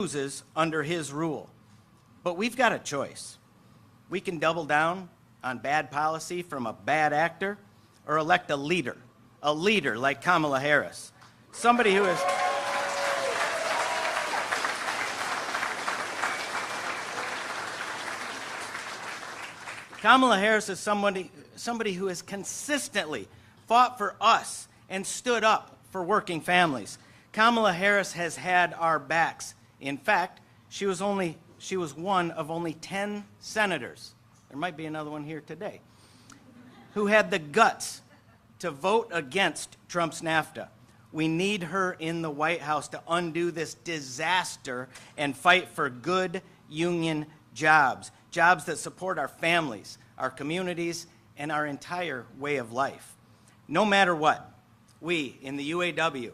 loses under his rule. But we've got a choice. We can double down on bad policy from a bad actor or elect a leader like Kamala Harris, somebody who is Kamala Harris is somebody who has consistently fought for us and stood up for working families. Kamala Harris has had our backs. In fact, she was one of only 10 senators, there might be another one here today, who had the guts to vote against Trump's NAFTA. We need her in the White House to undo this disaster and fight for good union jobs, jobs that support our families, our communities, and our entire way of life. No matter what, we in the UAW,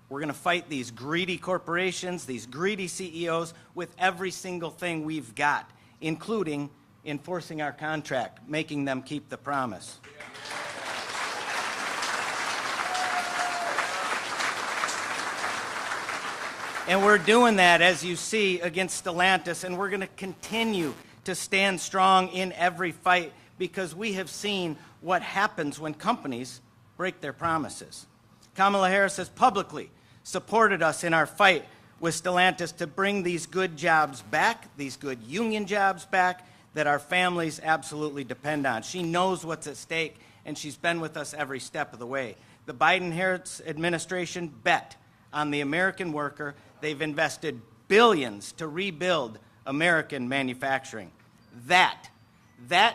we're going to fight these greedy corporations, these greedy CEOs with every single thing we've got, including enforcing our contract, making them keep the promise. And we're doing that, as you see, against Stellantis, and we're going to continue to stand strong in every fight because we have seen what happens when companies break their promises. Kamala Harris has publicly supported us in our fight with Stellantis to bring these good jobs back, these good union jobs back that our families absolutely depend on. She knows what's at stake, and she's been with us every step of the way. The Biden-Harris administration bet on the American worker. They've invested billions to rebuild American manufacturing. That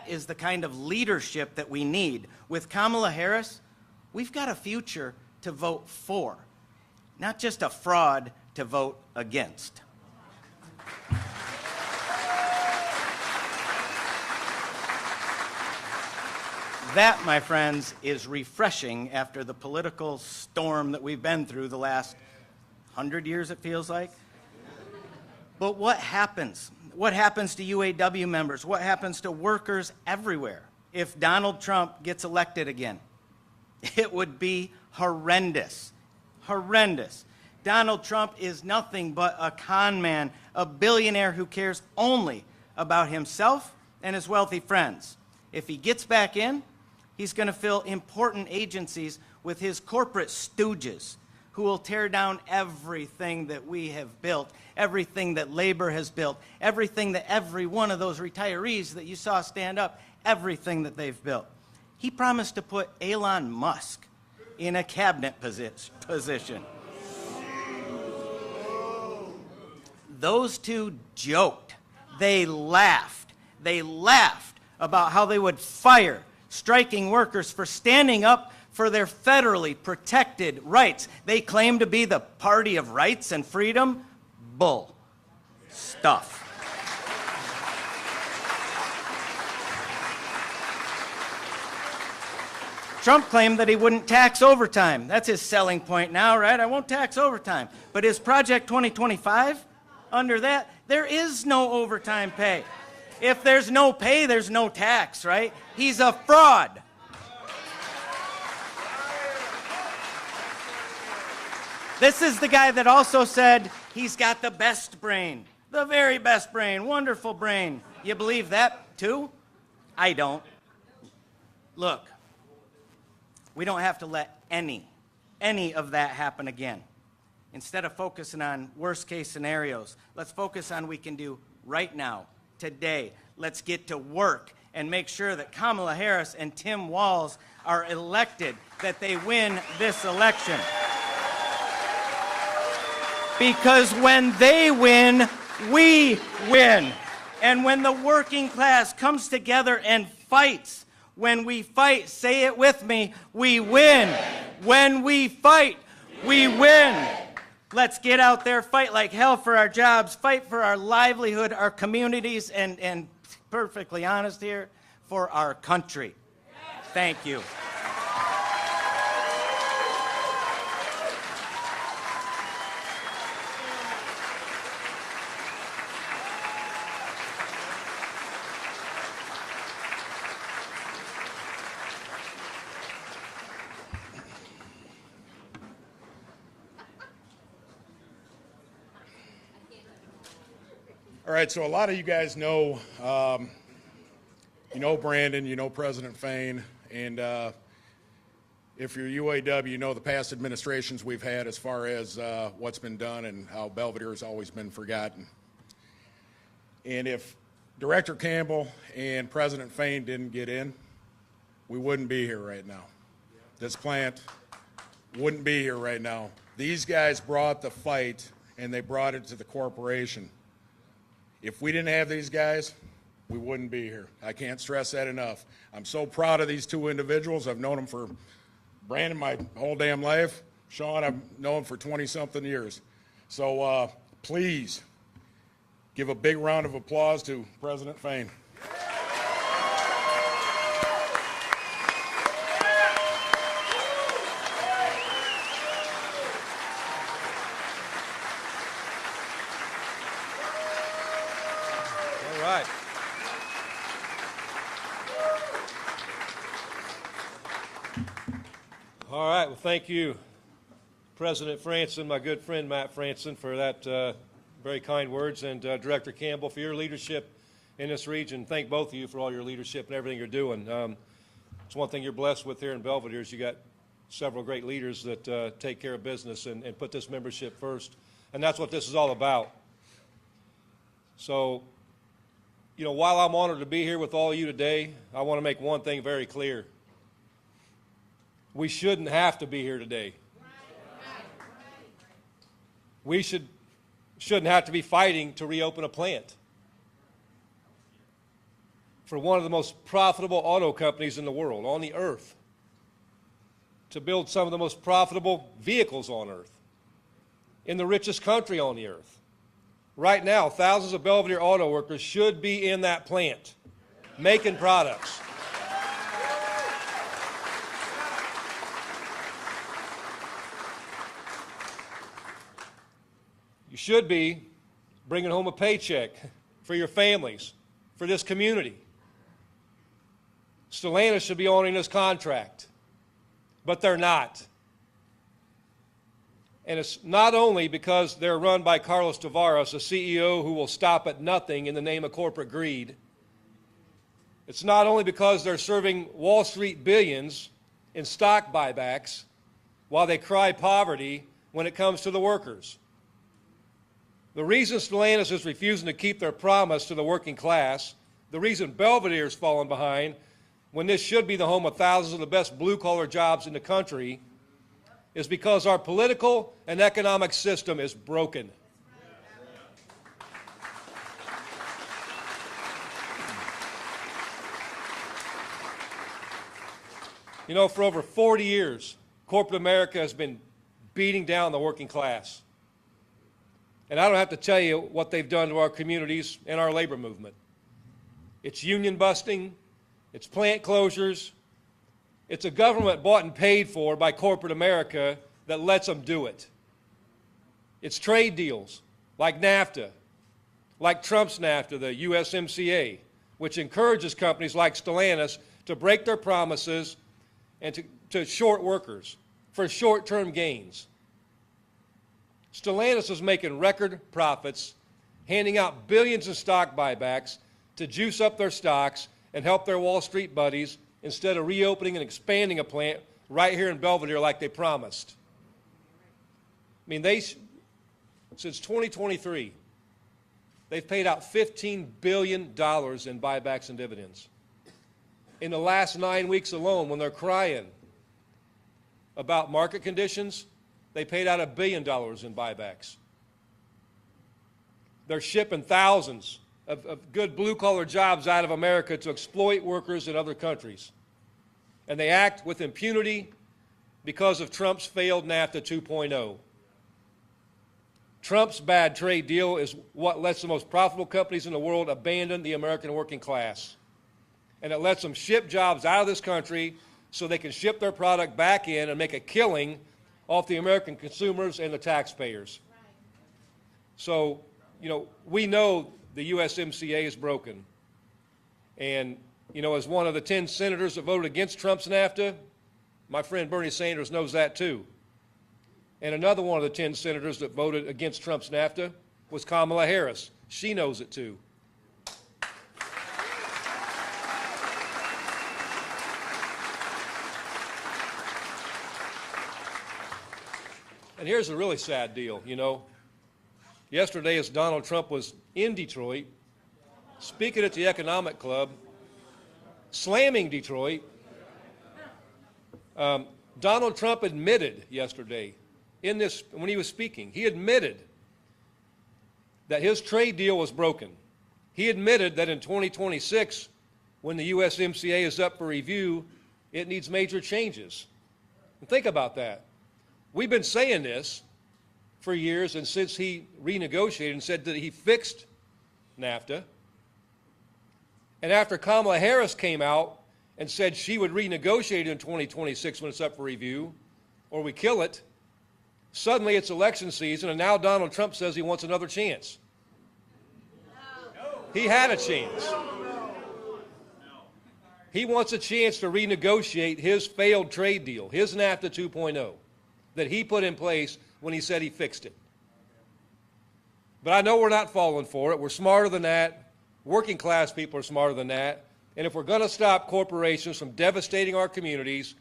is the kind of leadership that we need. With Kamala Harris, we've got a future to vote for, not just a fraud to vote against. That, my friends, is refreshing after the political storm that we've been through the last 100 years, it feels like. But what happens? What happens to UAW members? What happens to workers everywhere if Donald Trump gets elected again? It would be horrendous. Horrendous. Donald Trump is nothing but a con man, a billionaire who cares only about himself and his wealthy friends. If he gets back in, he's going to fill important agencies with his corporate stooges who will tear down everything that we have built, everything that labor has built, everything that every one of those retirees that you saw stand up, everything that they've built. He promised to put Elon Musk in a cabinet position. Those two joked. They laughed. They laughed about how they would fire striking workers for standing up for their federally protected rights. They claim to be the party of rights and freedom. Bull stuff. Trump claimed that he wouldn't tax overtime. That's his selling point now, right? I won't tax overtime. But his Project 2025, under that, there is no overtime pay. If there's no pay, there's no tax, right? He's a fraud. This is the guy that also said he's got the best brain, the very best brain, wonderful brain. You believe that too? I don't. Look, we don't have to let any of that happen again. Instead of focusing on worst case scenarios, let's focus on what we can do right now, today. Let's get to work and make sure that Kamala Harris and Tim Walz are elected, that they win this election. Because when they win, we win. And when the working class comes together and fights, when we fight, say it with me, we win. When we fight, we win. Let's get out there, fight like hell for our jobs, fight for our livelihood, our communities, and perfectly honest here, for our country. Thank you. All right, so a lot of you guys know, you know Brandon, you know President Fain, and if you're UAW, you know the past administrations we've had as far as what's been done and how Belvidere has always been forgotten. And if Director Campbell and President Fain didn't get in, we wouldn't be here right now. This plant wouldn't be here right now. These guys brought the fight, and they brought it to the corporation. If we didn't have these guys, we wouldn't be here. I can't stress that enough. I'm so proud of these two individuals. I've known them for Brandon my whole damn life. Shawn, I've known for 20-something years. So please give a big round of applause to President Fain. All right, well, thank you, President Franson, my good friend Matt Franson, for that very kind words, and Director Campbell for your leadership in this region. Thank both of you for all your leadership and everything you're doing. It's one thing you're blessed with here in Belvidere is you got several great leaders that take care of business and put this membership first, and that's what this is all about. So, you know, while I'm honored to be here with all of you today, I want to make one thing very clear. We shouldn't have to be here today. We shouldn't have to be fighting to reopen a plant for one of the most profitable auto companies in the world, on the earth, to build some of the most profitable vehicles on earth, in the richest country on the earth. Right now, thousands of Belvidere auto workers should be in that plant making products. You should be bringing home a paycheck for your families, for this community. Stellantis should be honoring this contract, but they're not. And it's not only because they're run by Carlos Tavares, a CEO who will stop at nothing in the name of corporate greed. It's not only because they're serving Wall Street billions in stock buybacks while they cry poverty when it comes to the workers. The reason Stellantis is refusing to keep their promise to the working class, the reason Belvidere is falling behind when this should be the home of thousands of the best blue-collar jobs in the country, is because our political and economic system is broken. You know, for over 40 years, corporate America has been beating down the working class. And I don't have to tell you what they've done to our communities and our labor movement. It's union busting, it's plant closures, it's a government bought and paid for by corporate America that lets them do it. It's trade deals like NAFTA, like Trump's NAFTA, the USMCA, which encourages companies like Stellantis to break their promises and to short workers for short-term gains. Stellantis is making record profits, handing out billions in stock buybacks to juice up their stocks and help their Wall Street buddies instead of reopening and expanding a plant right here in Belvidere like they promised. I mean, since 2023, they've paid out $15 billion in buybacks and dividends. In the last 9 weeks alone, when they're crying about market conditions, they paid out $1 billion in buybacks. They're shipping thousands of good blue-collar jobs out of America to exploit workers in other countries. And they act with impunity because of Trump's failed NAFTA 2.0. Trump's bad trade deal is what lets the most profitable companies in the world abandon the American working class. And it lets them ship jobs out of this country so they can ship their product back in and make a killing off the American consumers and the taxpayers. So, you know, we know the USMCA is broken. And, you know, as one of the 10 senators that voted against Trump's NAFTA, my friend Bernie Sanders knows that too. And another one of the 10 senators that voted against Trump's NAFTA was Kamala Harris. She knows it too. And here's a really sad deal, you know. Yesterday, as Donald Trump was in Detroit, speaking at the Economic Club, slamming Detroit, Donald Trump admitted yesterday when he was speaking, he admitted that his trade deal was broken. He admitted that in 2026, when the USMCA is up for review, it needs major changes. And think about that. We've been saying this for years, and since he renegotiated and said that he fixed NAFTA, and after Kamala Harris came out and said she would renegotiate in 2026 when it's up for review, or we kill it, suddenly it's election season, and now Donald Trump says he wants another chance. He had a chance. He wants a chance to renegotiate his failed trade deal, his NAFTA 2.0, that he put in place when he said he fixed it. But I know we're not falling for it. We're smarter than that. Working class people are smarter than that. And if we're going to stop corporations from devastating our communities,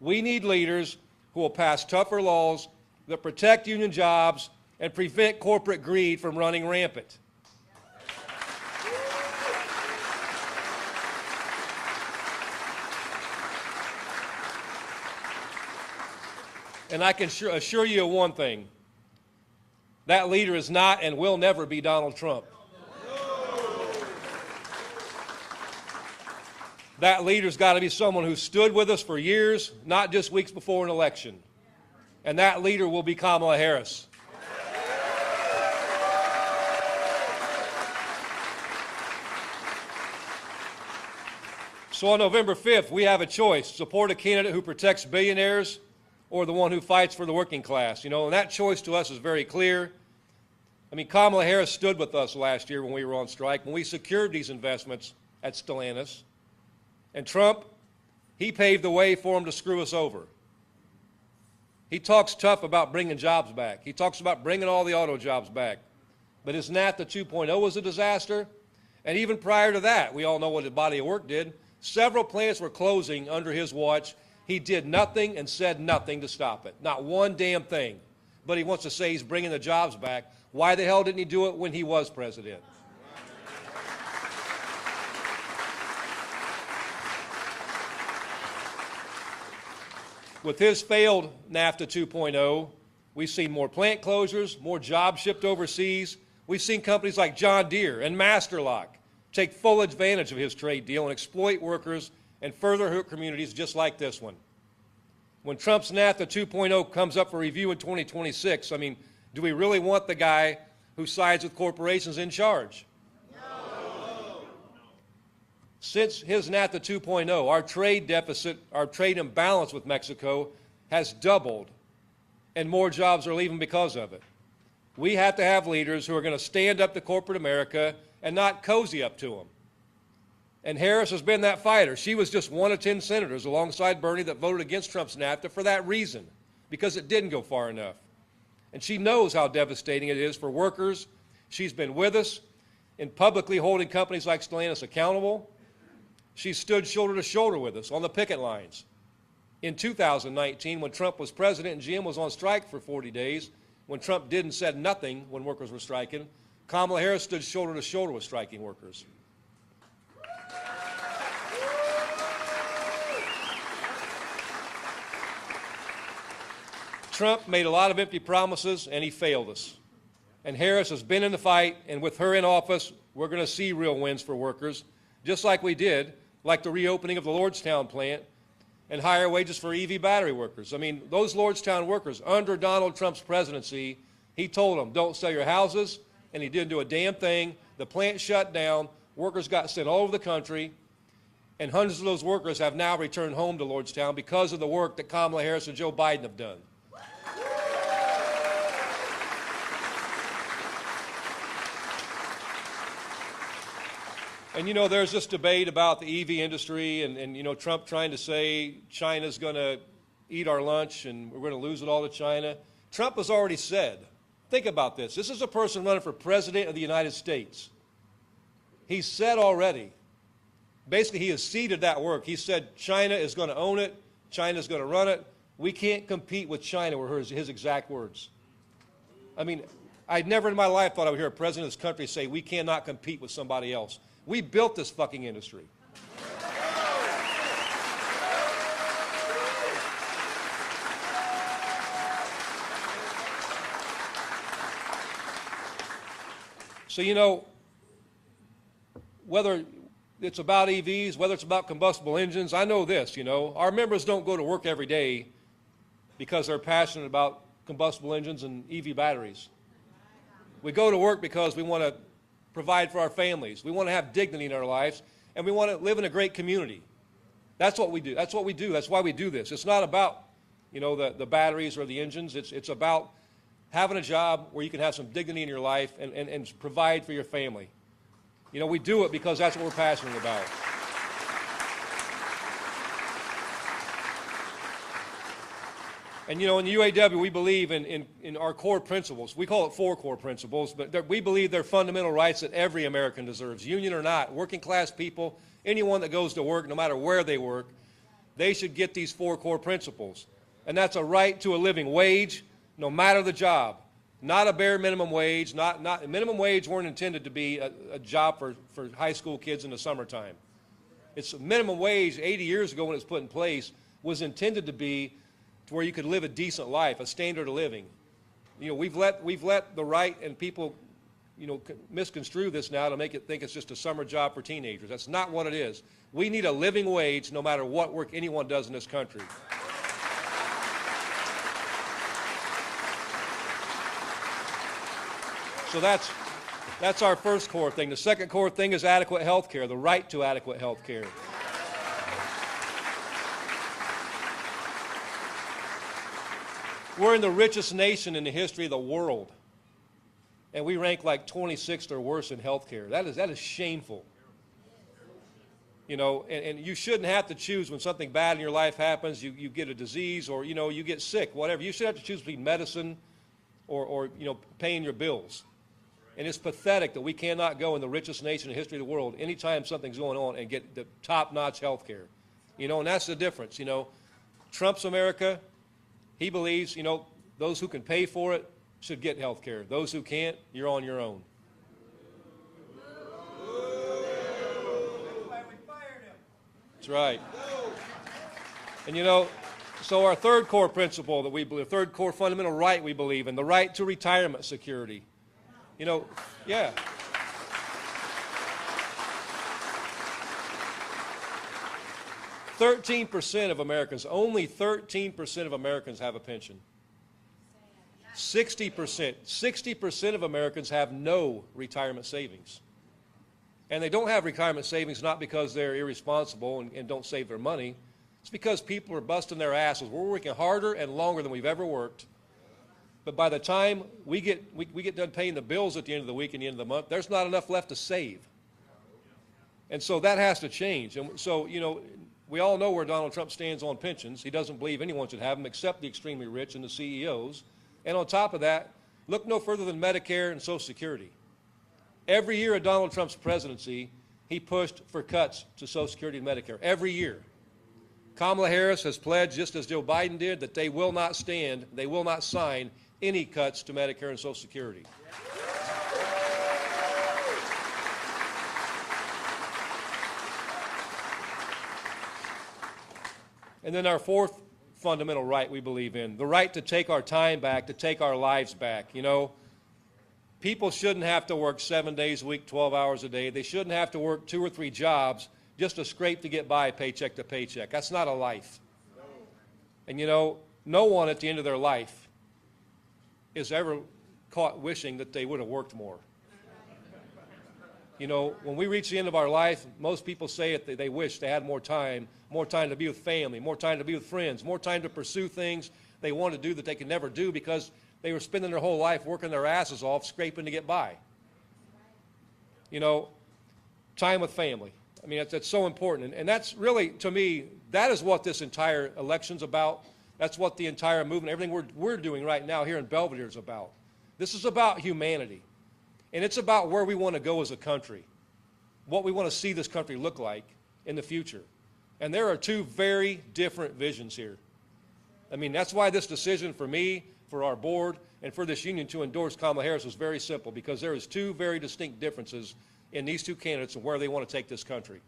we need leaders who will pass tougher laws that protect union jobs and prevent corporate greed from running rampant. And I can assure you of one thing. That leader is not and will never be Donald Trump. That leader's got to be someone who stood with us for years, not just weeks before an election. And that leader will be Kamala Harris. So on November 5th, we have a choice: support a candidate who protects billionaires or the one who fights for the working class. You know, and that choice to us is very clear. I mean, Kamala Harris stood with us last year when we were on strike, when we secured these investments at Stellantis. And Trump, he paved the way for him to screw us over. He talks tough about bringing jobs back. He talks about bringing all the auto jobs back. But his NAFTA 2.0 was a disaster. And even prior to that, we all know what his body of work did. Several plants were closing under his watch. He did nothing and said nothing to stop it. Not one damn thing. But he wants to say he's bringing the jobs back. Why the hell didn't he do it when he was president? With his failed NAFTA 2.0, we've seen more plant closures, more jobs shipped overseas. We've seen companies like John Deere and Masterlock take full advantage of his trade deal and exploit workers and further hurt communities just like this one. When Trump's NAFTA 2.0 comes up for review in 2026, I mean, do we really want the guy who sides with corporations in charge? No. Since his NAFTA 2.0, our trade deficit, our trade imbalance with Mexico has doubled, and more jobs are leaving because of it. We have to have leaders who are going to stand up to corporate America and not cozy up to them. And Harris has been that fighter. She was just one of 10 senators alongside Bernie that voted against Trump's NAFTA for that reason, because it didn't go far enough. And she knows how devastating it is for workers. She's been with us in publicly holding companies like Stellantis accountable. She stood shoulder to shoulder with us on the picket lines. In 2019, when Trump was president and GM was on strike for 40 days, when Trump did and said nothing when workers were striking, Kamala Harris stood shoulder to shoulder with striking workers. Trump made a lot of empty promises, and he failed us. And Harris has been in the fight, and with her in office, we're going to see real wins for workers, just like we did, like the reopening of the Lordstown plant and higher wages for EV battery workers. I mean, those Lordstown workers, under Donald Trump's presidency, he told them, don't sell your houses, and he didn't do a damn thing. The plant shut down. Workers got sent all over the country, and hundreds of those workers have now returned home to Lordstown because of the work that Kamala Harris and Joe Biden have done. And, you know, there's this debate about the EV industry and you know, Trump trying to say China's going to eat our lunch and we're going to lose it all to China. Trump has already said Think about this. This is a person running for president of the United States. He said already, basically he has ceded that work. He said China is going to own it, China's going to run it. We can't compete with China, were his exact words. I mean, I'd never in my life thought I would hear a president of this country say we cannot compete with somebody else. We built this fucking industry. So, you know, whether it's about EVs, whether it's about combustible engines, I know this, you know, our members don't go to work every day because they're passionate about combustible engines and EV batteries. We go to work because we want to provide for our families. We want to have dignity in our lives, and we want to live in a great community. That's what we do. That's what we do. That's why we do this. It's not about, you know, the batteries or the engines. It's about having a job where you can have some dignity in your life and provide for your family. You know, we do it because that's what we're passionate about. And, you know, in the UAW, we believe in our core principles. We call it 4 core principles, but we believe they're fundamental rights that every American deserves, union or not. Working class people, anyone that goes to work, no matter where they work, they should get these 4 core principles. And that's a right to a living wage, no matter the job. Not a bare minimum wage. Minimum wage weren't intended to be a job for high school kids in the summertime. It's a minimum wage 80 years ago when it was put in place was intended to be to where you could live a decent life, a standard of living. You know, we've let the right and people, you know, misconstrue this now to make it think it's just a summer job for teenagers. That's not what it is. We need a living wage no matter what work anyone does in this country. So that's our first core thing. The second core thing is adequate health care, the right to adequate health care. We're in the richest nation in the history of the world, and we rank like 26th or worse in health care. That is shameful. You know, and you shouldn't have to choose when something bad in your life happens, you get a disease or, you know, you get sick, whatever. You should have to choose between medicine or you know, paying your bills. And it's pathetic that we cannot go in the richest nation in the history of the world anytime something's going on and get the top-notch health care. You know, and that's the difference. You know, Trump's America, he believes, you know, those who can pay for it should get health care. Those who can't, you're on your own. That's right. And, you know, so our third core principle that we believe, third core fundamental right we believe in, the right to retirement security. You know, yeah. 13% of Americans, only 13% of Americans have a pension. 60% of Americans have no retirement savings. And they don't have retirement savings not because they're irresponsible and don't save their money. It's because people are busting their asses. We're working harder and longer than we've ever worked. But by the time we get done paying the bills at the end of the week and the end of the month, there's not enough left to save. And so that has to change. And so, you know, we all know where Donald Trump stands on pensions. He doesn't believe anyone should have them except the extremely rich and the CEOs. And on top of that, look no further than Medicare and Social Security. Every year of Donald Trump's presidency, he pushed for cuts to Social Security and Medicare. Every year. Kamala Harris has pledged, just as Joe Biden did, that they will not sign any cuts to Medicare and Social Security. And then our fourth fundamental right we believe in, the right to take our time back, to take our lives back. You know, people shouldn't have to work 7 days a week, 12 hours a day. They shouldn't have to work 2 or 3 jobs just to scrape to get by paycheck to paycheck. That's not a life. And you know, no one at the end of their life is ever caught wishing that they would have worked more. You know, when we reach the end of our life, most people say it, they wish they had more time to be with family, more time to be with friends, more time to pursue things they want to do that they could never do because they were spending their whole life working their asses off, scraping to get by. You know, time with family. I mean, that's so important. And that's really, to me, that is what this entire election's about. That's what the entire movement, everything we're doing right now here in Belvidere is about. This is about humanity. And it's about where we want to go as a country, what we want to see this country look like in the future. And there are two very different visions here. I mean, that's why this decision for me, for our board, and for this union to endorse Kamala Harris was very simple, because there is two very distinct differences in these two candidates and where they want to take this country.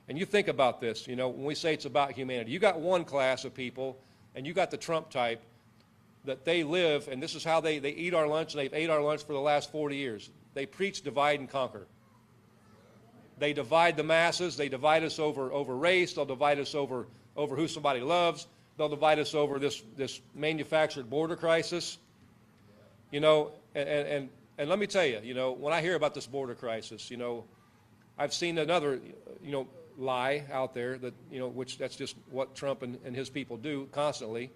And you think about this, you know, when we say it's about humanity, you got one class of people, and you got the Trump type, that they live, and this is how they eat our lunch, and they've ate our lunch for the last 40 years. They preach divide and conquer. They divide the masses. They divide us over race. They'll divide us over who somebody loves. They'll divide us over this manufactured border crisis. You know, and let me tell you, you know, when I hear about this border crisis, you know, I've seen another, you know, lie out there that, you know, which that's just what Trump and his people do constantly.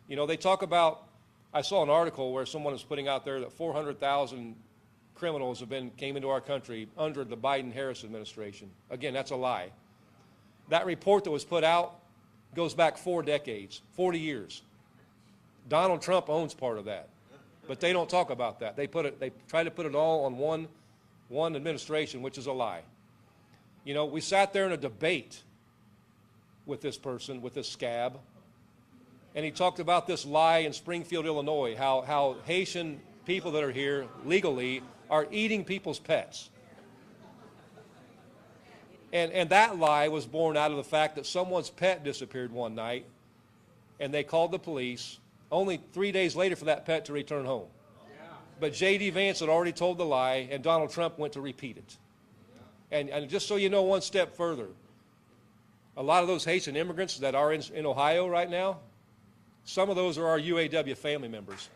You know, they talk about, I saw an article where someone was putting out there that 400,000 criminals came into our country under the Biden-Harris administration. Again, that's a lie. That report that was put out goes back 4 decades, 40 years. Donald Trump owns part of that, but they don't talk about that. They try to put it all on one administration, which is a lie. You know, we sat there in a debate with this person, with this scab, and he talked about this lie in Springfield, Illinois, how Haitian people that are here legally are eating people's pets. And that lie was born out of the fact that someone's pet disappeared one night, and they called the police only 3 days later for that pet to return home. But J.D. Vance had already told the lie, and Donald Trump went to repeat it. And just so you know, one step further, a lot of those Haitian immigrants that are in Ohio right now, some of those are our UAW family members.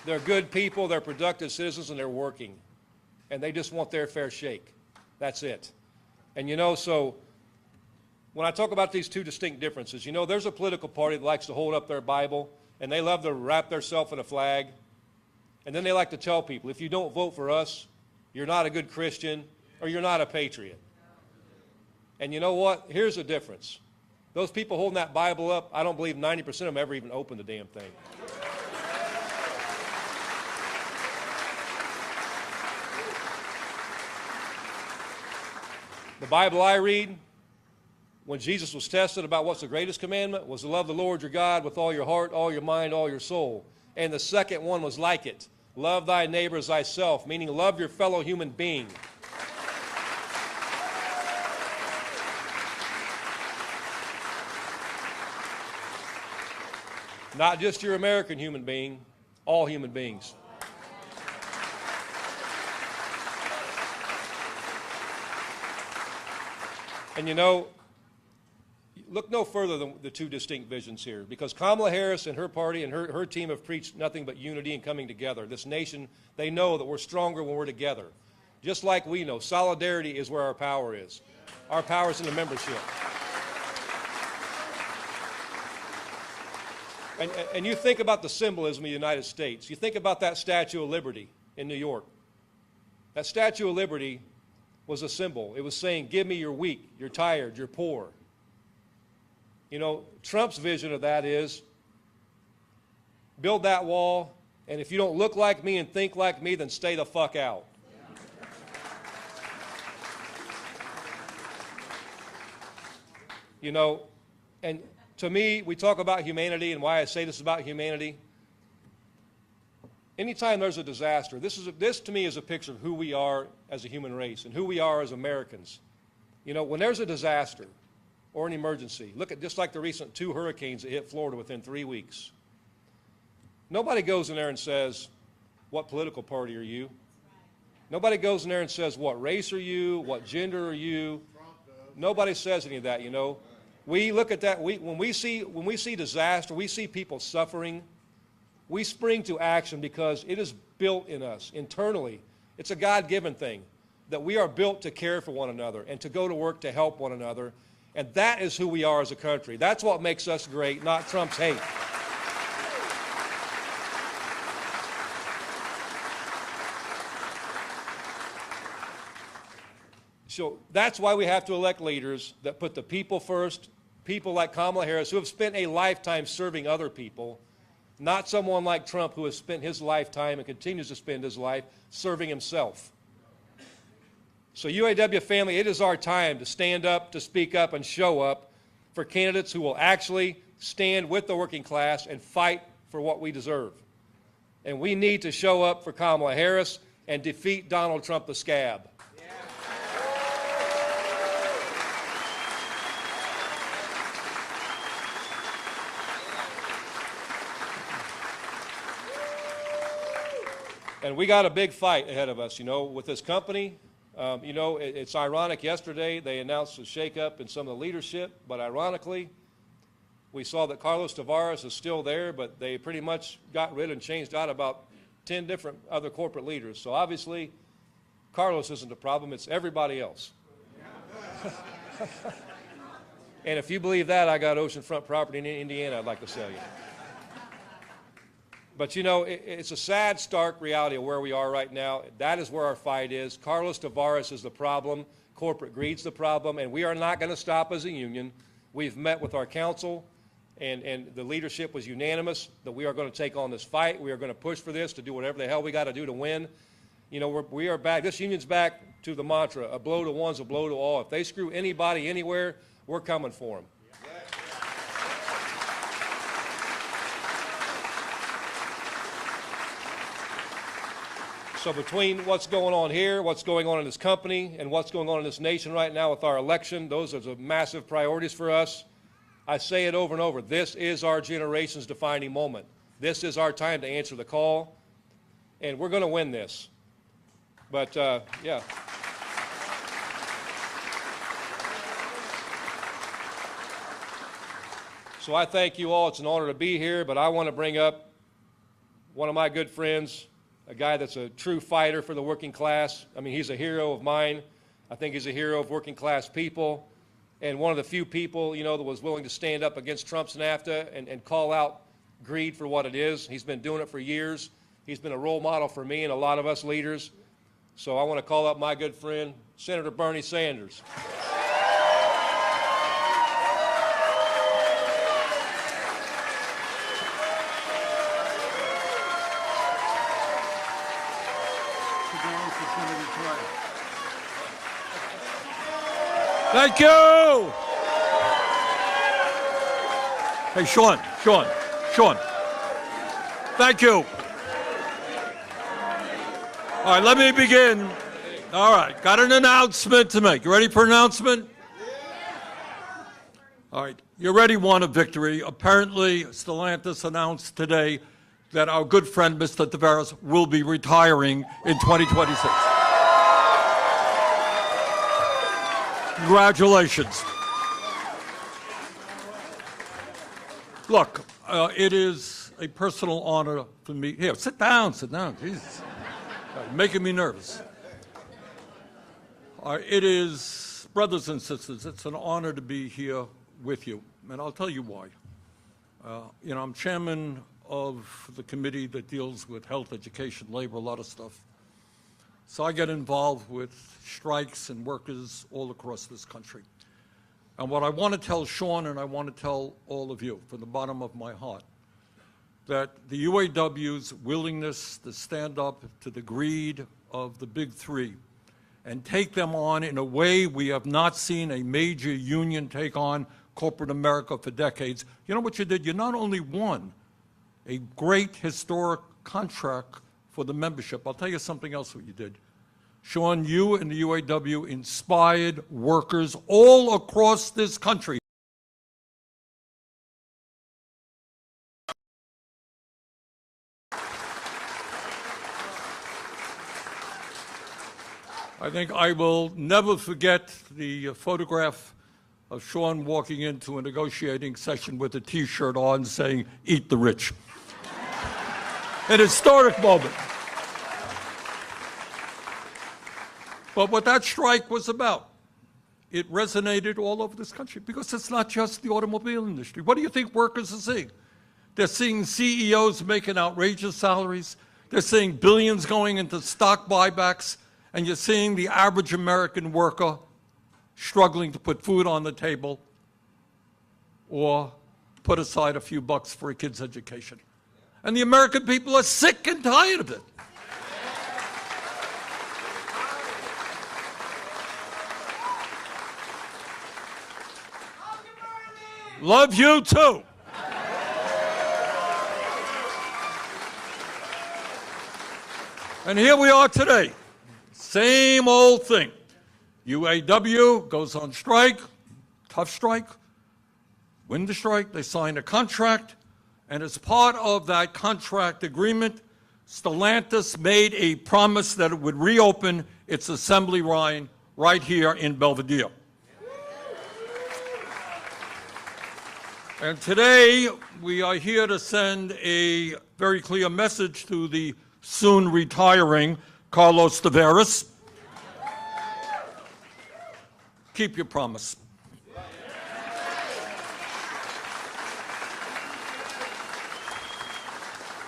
They're good people, they're productive citizens, and they're working. And they just want their fair shake. That's it. And you know, so when I talk about these two distinct differences, you know, there's a political party that likes to hold up their Bible, and they love to wrap themselves in a flag. And then they like to tell people, if you don't vote for us, you're not a good Christian, or you're not a patriot. And you know what? Here's the difference. Those people holding that Bible up, I don't believe 90% of them ever even opened the damn thing. The Bible I read, when Jesus was tested about what's the greatest commandment, was to love the Lord your God with all your heart, all your mind, all your soul. And the second one was like it. Love thy neighbor as thyself, meaning love your fellow human being. Not just your American human being, all human beings. And you know, look no further than the two distinct visions here, because Kamala Harris and her party and her team have preached nothing but unity and coming together. This nation, they know that we're stronger when we're together. Just like we know, solidarity is where our power is. Our power is in the membership. And you think about the symbolism of the United States. You think about that Statue of Liberty in New York. That Statue of Liberty was a symbol. It was saying, give me your weak, you're tired, you're poor. You know, Trump's vision of that is build that wall, and if you don't look like me and think like me, then stay the fuck out. You know, and to me, we talk about humanity and why I say this is about humanity. Anytime there's a disaster, this to me is a picture of who we are as a human race and who we are as Americans. You know, when there's a disaster or an emergency, look at just like the recent 2 hurricanes that hit Florida within 3 weeks. Nobody goes in there and says, what political party are you? Nobody goes in there and says, what race are you? What gender are you? Nobody says any of that, you know. We look at that, when we see disaster, we see people suffering, we spring to action because it is built in us internally. It's a God-given thing that we are built to care for one another and to go to work to help one another. And that is who we are as a country. That's what makes us great, not Trump's hate. So that's why we have to elect leaders that put the people first, people like Kamala Harris who have spent a lifetime serving other people, not someone like Trump who has spent his lifetime and continues to spend his life serving himself. So UAW family, it is our time to stand up, to speak up, and show up for candidates who will actually stand with the working class and fight for what we deserve. And we need to show up for Kamala Harris and defeat Donald Trump the scab. And we got a big fight ahead of us, with this company. It's ironic. Yesterday, they announced a shakeup in some of the leadership, but ironically, we saw that Carlos Tavares is still there, but they pretty much got rid and changed out about 10 different other corporate leaders. So obviously, Carlos isn't the problem, it's everybody else. And if you believe that, I got oceanfront property in Indiana I'd like to sell you. But it's a sad, stark reality of where we are right now. That is where our fight is. Carlos Tavares is the problem. Corporate greed's the problem. And we are not going to stop as a union. We've met with our council, and the leadership was unanimous that we are going to take on this fight. We are going to push for this, to do whatever the hell we got to do to win. We are back. This union's back to the mantra, a blow to one's a blow to all. If they screw anybody anywhere, we're coming for them. So between what's going on here, what's going on in this company, and what's going on in this nation right now with our election, those are the massive priorities for us. I say it over and over, this is our generation's defining moment. This is our time to answer the call, and we're going to win this. But, yeah. So I thank you all. It's an honor to be here, but I want to bring up one of my good friends, a guy that's a true fighter for the working class. I mean, he's a hero of mine. I think he's a hero of working class people. And one of the few people, that was willing to stand up against Trump's NAFTA and call out greed for what it is. He's been doing it for years. He's been a role model for me and a lot of us leaders. So I want to call up my good friend, Senator Bernie Sanders. Thank you. Hey, Shawn. Thank you. All right, let me begin. All right, got an announcement to make. You ready for an announcement? All right, you already won a victory. Apparently, Stellantis announced today that our good friend, Mr. Tavares, will be retiring in 2026. Congratulations. Look, it is a personal honor for me. Here, sit down. Jesus. Making me nervous. It is, brothers and sisters, it's an honor to be here with you, and I'll tell you why. I'm chairman of the committee that deals with health, education, labor, a lot of stuff. So I get involved with strikes and workers all across this country. And what I want to tell Shawn, and I want to tell all of you from the bottom of my heart, that the UAW's willingness to stand up to the greed of the big three and take them on in a way we have not seen a major union take on corporate America for decades. You know what you did? You not only won a great historic contract for the membership, I'll tell you something else what you did. Shawn, you and the UAW inspired workers all across this country. I think I will never forget the photograph of Shawn walking into a negotiating session with a T-shirt on saying, "Eat the rich." An historic moment. But what that strike was about, it resonated all over this country because it's not just the automobile industry. What do you think workers are seeing? They're seeing CEOs making outrageous salaries. They're seeing billions going into stock buybacks. and you're seeing the average American worker struggling to put food on the table or put aside a few bucks for a kid's education. And the American people are sick and tired of it. Love you too. And here we are today. Same old thing. UAW goes on strike, tough strike, win the strike, they sign a contract, and as part of that contract agreement, Stellantis made a promise that it would reopen its assembly line right here in Belvidere. And today, we are here to send a very clear message to the soon retiring Carlos Tavares. Keep your promise.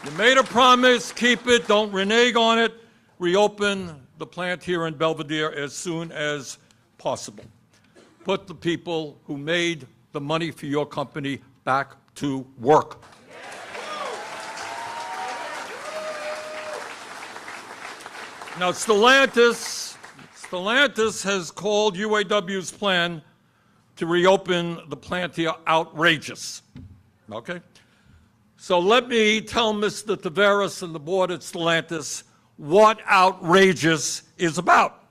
You made a promise, keep it, don't renege on it. Reopen the plant here in Belvidere as soon as possible. Put the people who made the money for your company back to work. Now, Stellantis has called UAW's plan to reopen the plant here outrageous. Okay? So let me tell Mr. Tavares and the board at Stellantis what outrageous is about.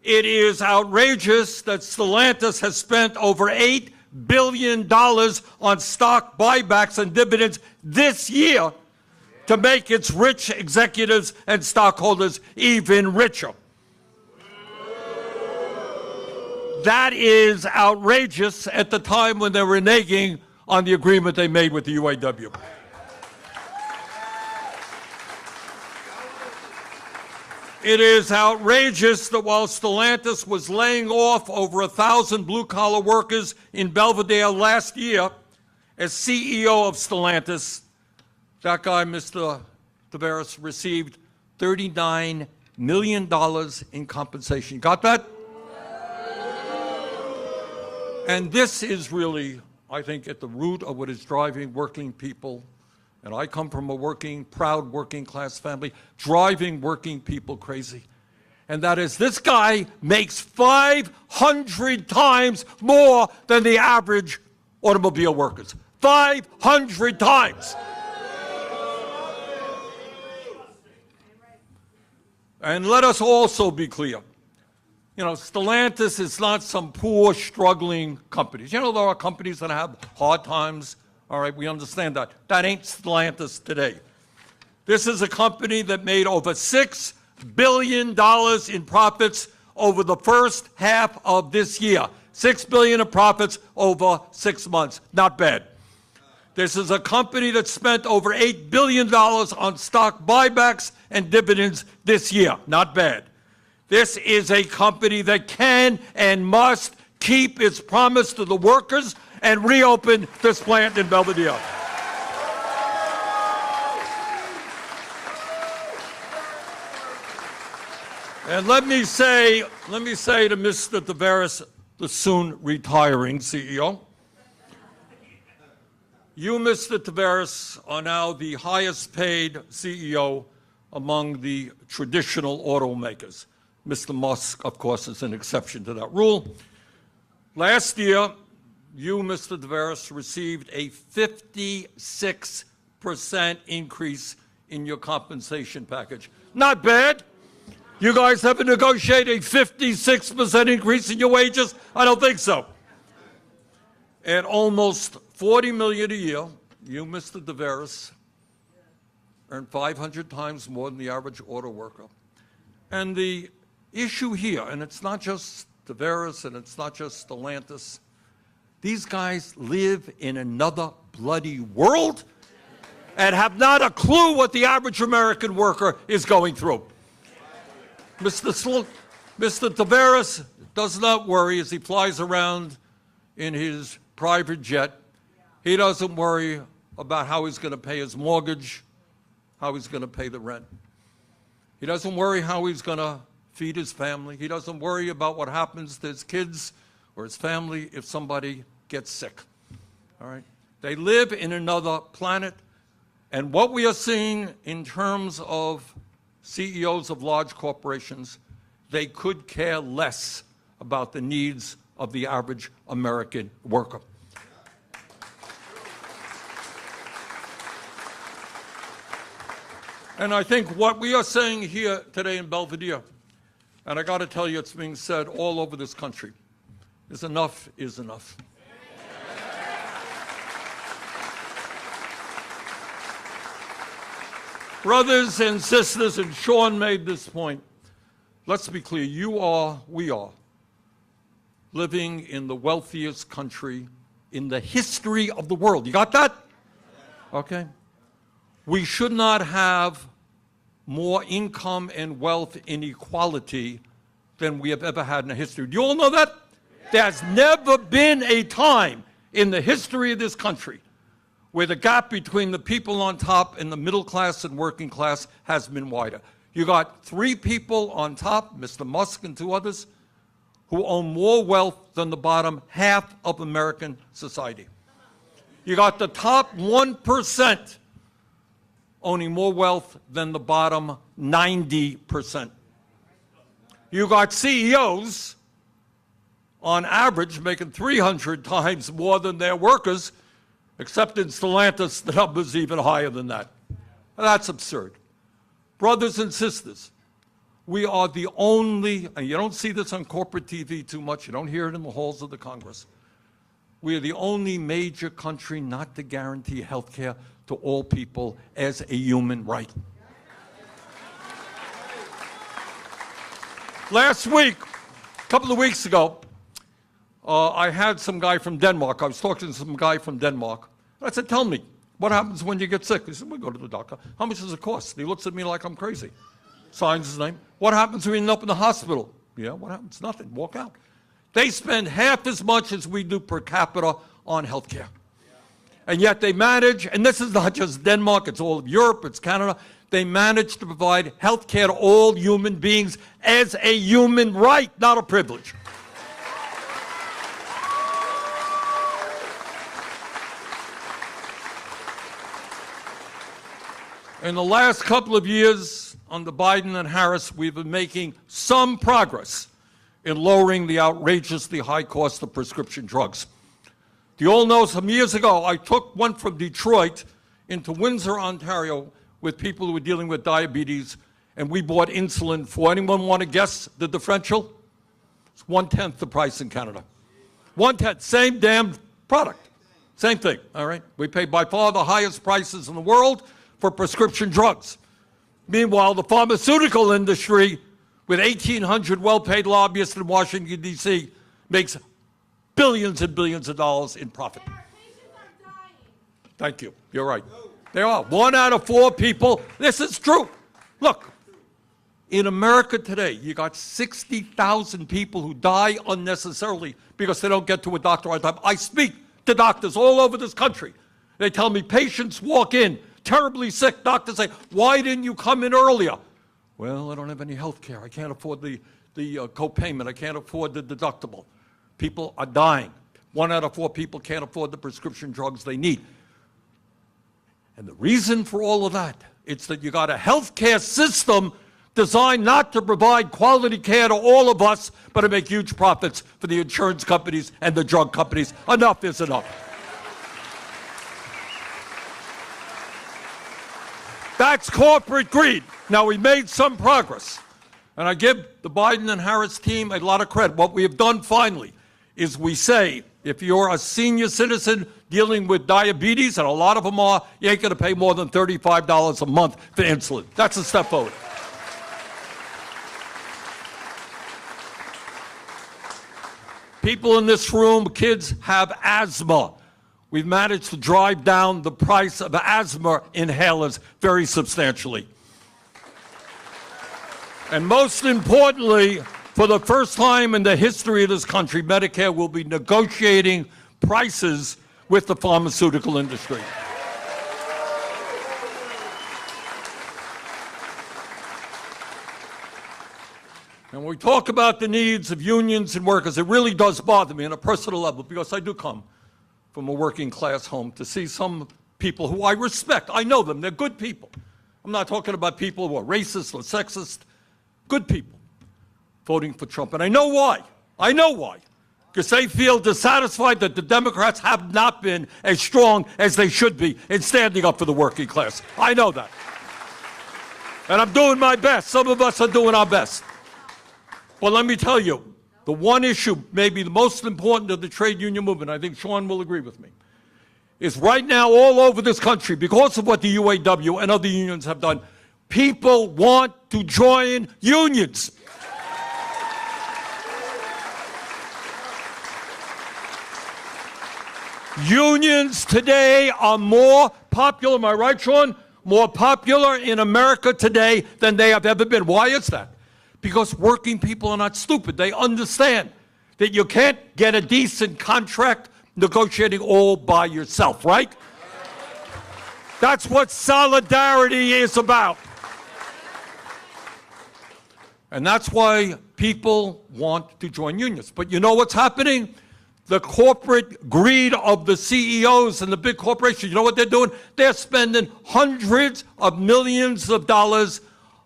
It is outrageous that Stellantis has spent over $8 billion on stock buybacks and dividends this year to make its rich executives and stockholders even richer. That is outrageous at the time when they're reneging on the agreement they made with the UAW. It is outrageous that while Stellantis was laying off over 1,000 blue-collar workers in Belvidere last year, as CEO of Stellantis, that guy, Mr. Tavares, received $39 million in compensation. Got that? And this is really, I think, at the root of what is driving working people, and I come from a proud working class family, driving working people crazy. And that is, this guy makes 500 times more than the average automobile workers. 500 times. And let us also be clear. You know, Stellantis is not some poor, struggling companies. You know, there are companies that have hard times. All right, we understand that. That ain't Stellantis today. This is a company that made over $6 billion in profits over the first half of this year. $6 billion in profits over 6 months. Not bad. This is a company that spent over $8 billion on stock buybacks and dividends this year. Not bad. This is a company that can and must keep its promise to the workers and reopen this plant in Belvidere. And let me say to Mr. Tavares, the soon retiring CEO, you, Mr. Tavares, are now the highest paid CEO among the traditional automakers. Mr. Musk, of course, is an exception to that rule. Last year, you, Mr. Tavares, received a 56% increase in your compensation package. Not bad. You guys ever negotiate a 56% increase in your wages? I don't think so. At almost $40 million a year, you, Mr. Tavares, earn 500 times more than the average auto worker. And the issue here, and it's not just Tavares and it's not just Stellantis, these guys live in another bloody world and have not a clue what the average American worker is going through. Mr. Tavares does not worry as he flies around in his private jet. He doesn't worry about how he's going to pay his mortgage, how he's going to pay the rent. He doesn't worry how he's going to feed his family. He doesn't worry about what happens to his kids or his family if somebody gets sick. All right? They live in another planet. And what we are seeing in terms of CEOs of large corporations, they could care less about the needs of the average American worker. And I think what we are saying here today in Belvidere, and I got to tell you, it's being said all over this country, is enough is enough. Brothers and sisters, and Shawn made this point, let's be clear, we are living in the wealthiest country in the history of the world. You got that? Okay. We should not have more income and wealth inequality than we have ever had in history. Do you all know that? There's never been a time in the history of this country where the gap between the people on top and the middle class and working class has been wider. You got 3 people on top, Mr. Musk and 2 others, who own more wealth than the bottom half of American society. You got the top 1% owning more wealth than the bottom 90%. You got CEOs, on average, making 300 times more than their workers, except in Stellantis, the number's even higher than that. That's absurd. Brothers and sisters, we are the only, and you don't see this on corporate TV too much, you don't hear it in the halls of the Congress, we are the only major country not to guarantee health care to all people as a human right. Last week, a couple of weeks ago, I had some guy from Denmark. I was talking to some guy from Denmark. I said, tell me, what happens when you get sick? He said, we go to the doctor. How much does it cost? He looks at me like I'm crazy. Signs his name. What happens when you end up in the hospital? Yeah, what happens? Nothing. Walk out. They spend half as much as we do per capita on health care. And yet they manage, and this is not just Denmark, it's all of Europe, it's Canada, they manage to provide health care to all human beings as a human right, not a privilege. In the last couple of years, under Biden and Harris, we've been making some progress in lowering the outrageously high cost of prescription drugs. Do you all know, some years ago, I went from Detroit into Windsor, Ontario, with people who were dealing with diabetes, and we bought insulin for, anyone want to guess the differential? It's 1/10 the price in Canada. 1/10, same damn product. Same thing, all right? We pay by far the highest prices in the world for prescription drugs. Meanwhile, the pharmaceutical industry, with 1,800 well-paid lobbyists in Washington, D.C., makes billions and billions of dollars in profit. Thank you. You're right. They are. 1 out of 4 people. This is true. Look, in America today, you got 60,000 people who die unnecessarily because they don't get to a doctor on time. I speak to doctors all over this country. They tell me patients walk in terribly sick. Doctors say, why didn't you come in earlier? Well, I don't have any health care. I can't afford the co-payment. I can't afford the deductible. People are dying. 1 out of 4 people can't afford the prescription drugs they need. And the reason for all of that, it's that you got a health care system designed not to provide quality care to all of us, but to make huge profits for the insurance companies and the drug companies. Enough is enough. That's corporate greed. Now, we made some progress, and I give the Biden and Harris team a lot of credit. What we have done finally is we say, if you're a senior citizen dealing with diabetes, and a lot of them are, you ain't going to pay more than $35 a month for insulin. That's a step forward. People in this room, kids, have asthma. We've managed to drive down the price of asthma inhalers very substantially. And most importantly, for the first time in the history of this country, Medicare will be negotiating prices with the pharmaceutical industry. And when we talk about the needs of unions and workers, it really does bother me on a personal level, because I do come from a working class home, to see some people who I respect. I know them. They're good people. I'm not talking about people who are racist or sexist. Good people voting for Trump. And I know why. I know why. Because they feel dissatisfied that the Democrats have not been as strong as they should be in standing up for the working class. I know that. And I'm doing my best. Some of us are doing our best. But let me tell you, the one issue, maybe the most important of the trade union movement, I think Shawn will agree with me, is right now all over this country, because of what the UAW and other unions have done, people want to join unions. Unions today are more popular, am I right, Shawn? More popular in America today than they have ever been. Why is that? Because working people are not stupid. They understand that you can't get a decent contract negotiating all by yourself, right? That's what solidarity is about. And that's why people want to join unions. But you know what's happening? The corporate greed of the CEOs and the big corporations, you know what they're doing? They're spending hundreds of millions of dollars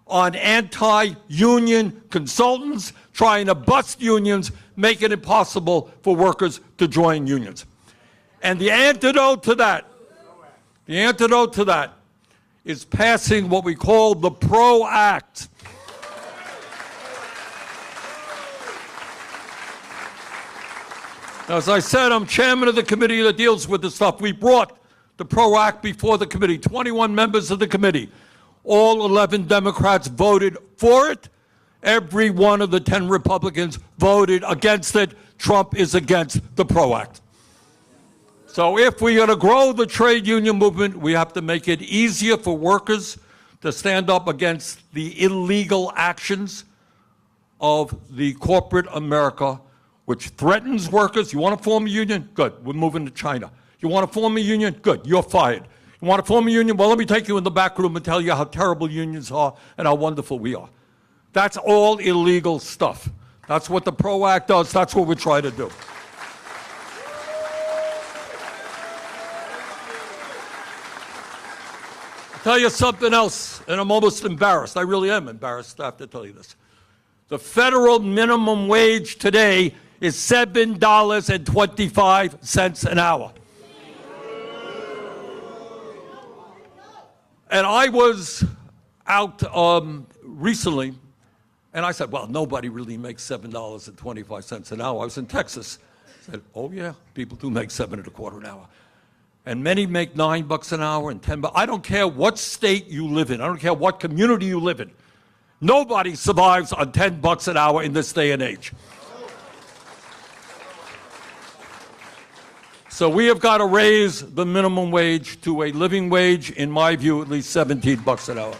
on anti-union consultants, trying to bust unions, making it impossible for workers to join unions. And the antidote to that is passing what we call the PRO Act. Now, as I said, I'm chairman of the committee that deals with this stuff. We brought the PRO Act before the committee, 21 members of the committee. All 11 Democrats voted for it. Every one of the 10 Republicans voted against it. Trump is against the PRO Act. So if we're going to grow the trade union movement, we have to make it easier for workers to stand up against the illegal actions of the corporate America, which threatens workers. You want to form a union? Good, we're moving to China. You want to form a union? Good, you're fired. You want to form a union? Well, let me take you in the back room and tell you how terrible unions are and how wonderful we are. That's all illegal stuff. That's what the PRO Act does. That's what we're trying to do. I'll tell you something else, and I'm almost embarrassed. I really am embarrassed to have to tell you this. The federal minimum wage today is $7.25 an hour. And I was out recently, and I said, well, nobody really makes $7.25 an hour. I was in Texas. I said, oh yeah, people do make $7.25 an hour. And many make $9 an hour and $10. I don't care what state you live in. I don't care what community you live in. Nobody survives on $10 an hour in this day and age. So we have got to raise the minimum wage to a living wage, in my view, at least $17 an hour.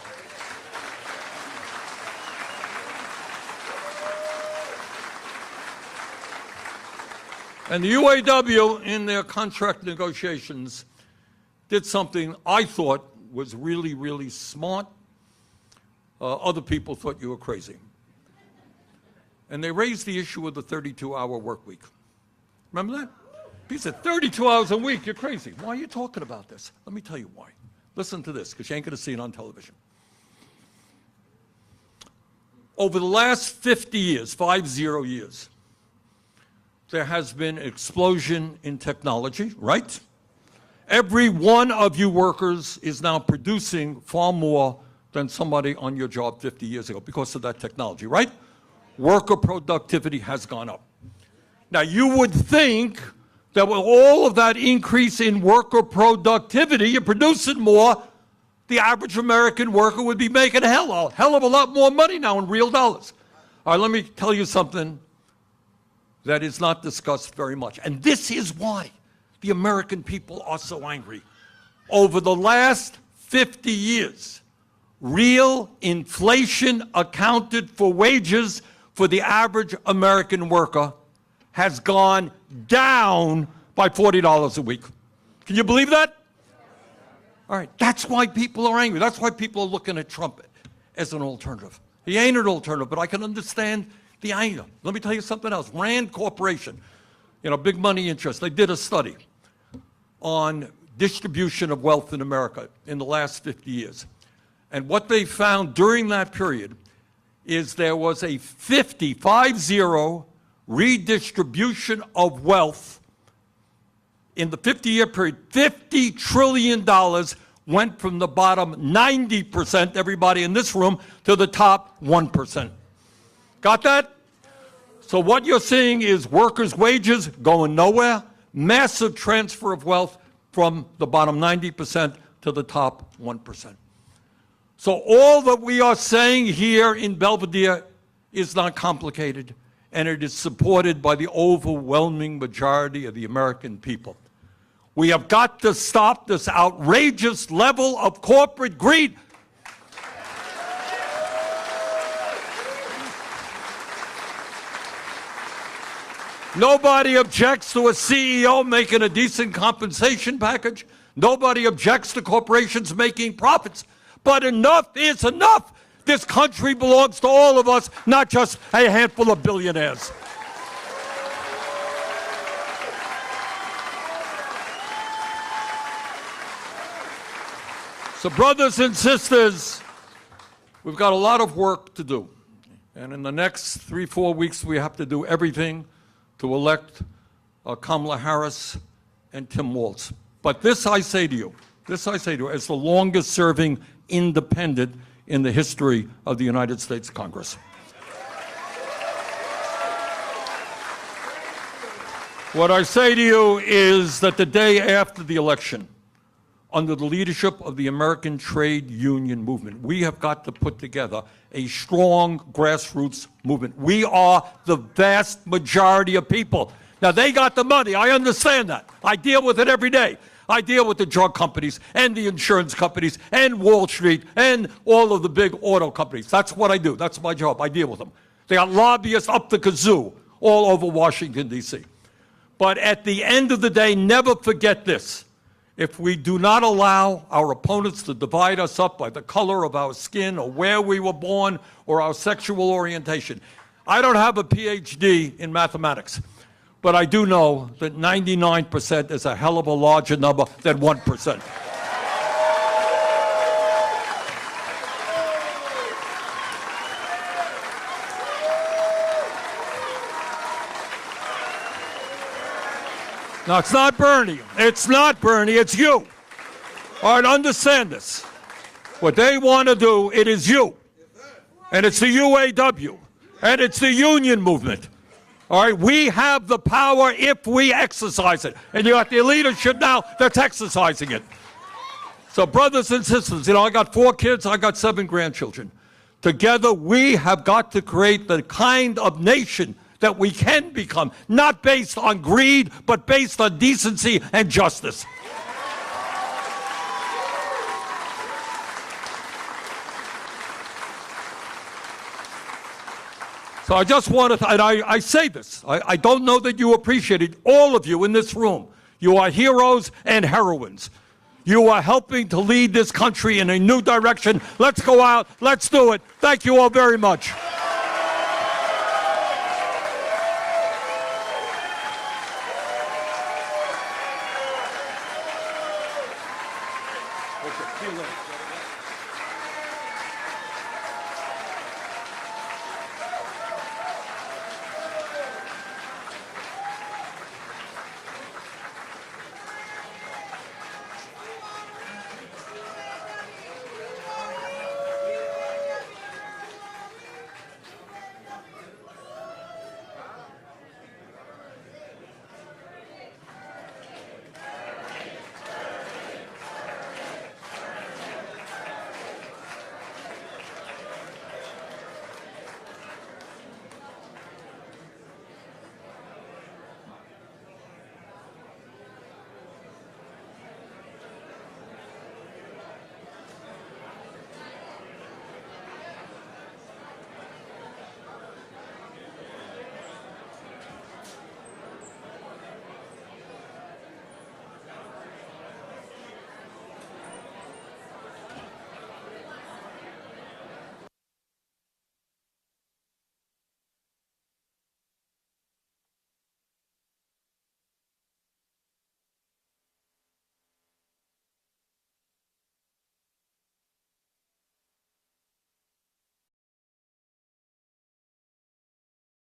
And the UAW, in their contract negotiations, did something I thought was really, really smart. Other people thought you were crazy. And they raised the issue of the 32-hour work week. Remember that? He said, 32 hours a week, you're crazy. Why are you talking about this? Let me tell you why. Listen to this, because you ain't going to see it on television. Over the last 50 years, 50 years, there has been an explosion in technology, right? Every one of you workers is now producing far more than somebody on your job 50 years ago because of that technology, right? Worker productivity has gone up. Now, you would think that with all of that increase in worker productivity, you're producing more, the average American worker would be making a hell of a lot more money now in real dollars. All right, let me tell you something that is not discussed very much. And this is why the American people are so angry. Over the last 50 years, real inflation accounted for wages for the average American worker has gone down by $40 a week. Can you believe that? All right, that's why people are angry. That's why people are looking at Trump as an alternative. He ain't an alternative, but I can understand the anger. Let me tell you something else. Rand Corporation, big money interest, they did a study on distribution of wealth in America in the last 50 years. And what they found during that period is there was a 50 redistribution of wealth in the 50-year period. $50 trillion went from the bottom 90%, everybody in this room, to the top 1%. Got that? So what you're seeing is workers' wages going nowhere, massive transfer of wealth from the bottom 90% to the top 1%. So all that we are saying here in Belvidere is not complicated, and it is supported by the overwhelming majority of the American people. We have got to stop this outrageous level of corporate greed. Nobody objects to a CEO making a decent compensation package. Nobody objects to corporations making profits. But enough is enough. This country belongs to all of us, not just a handful of billionaires. So brothers and sisters, we've got a lot of work to do. And in the next 3-4 weeks, we have to do everything to elect Kamala Harris and Tim Walz. But this I say to you, as the longest serving independent in the history of the United States Congress. What I say to you is that the day after the election, under the leadership of the American trade union movement, we have got to put together a strong grassroots movement. We are the vast majority of people. Now, they got the money. I understand that. I deal with it every day. I deal with the drug companies and the insurance companies and Wall Street and all of the big auto companies. That's what I do. That's my job. I deal with them. They got lobbyists up the kazoo all over Washington, D.C. But at the end of the day, never forget this. If we do not allow our opponents to divide us up by the color of our skin or where we were born or our sexual orientation. I don't have a PhD in mathematics, but I do know that 99% is a hell of a larger number than 1%. Now, it's not Bernie. It's not Bernie. It's you. All right, understand this. What they want to do, it is you. And it's the UAW. And it's the union movement. All right, we have the power if we exercise it. And you got the leadership now that's exercising it. So brothers and sisters, I got 4 kids, I got 7 grandchildren. Together, we have got to create the kind of nation that we can become, not based on greed, but based on decency and justice. So I just want to, and I say this, I don't know that you appreciate it, all of you in this room. You are heroes and heroines. You are helping to lead this country in a new direction. Let's go out, let's do it. Thank you all very much. See you later.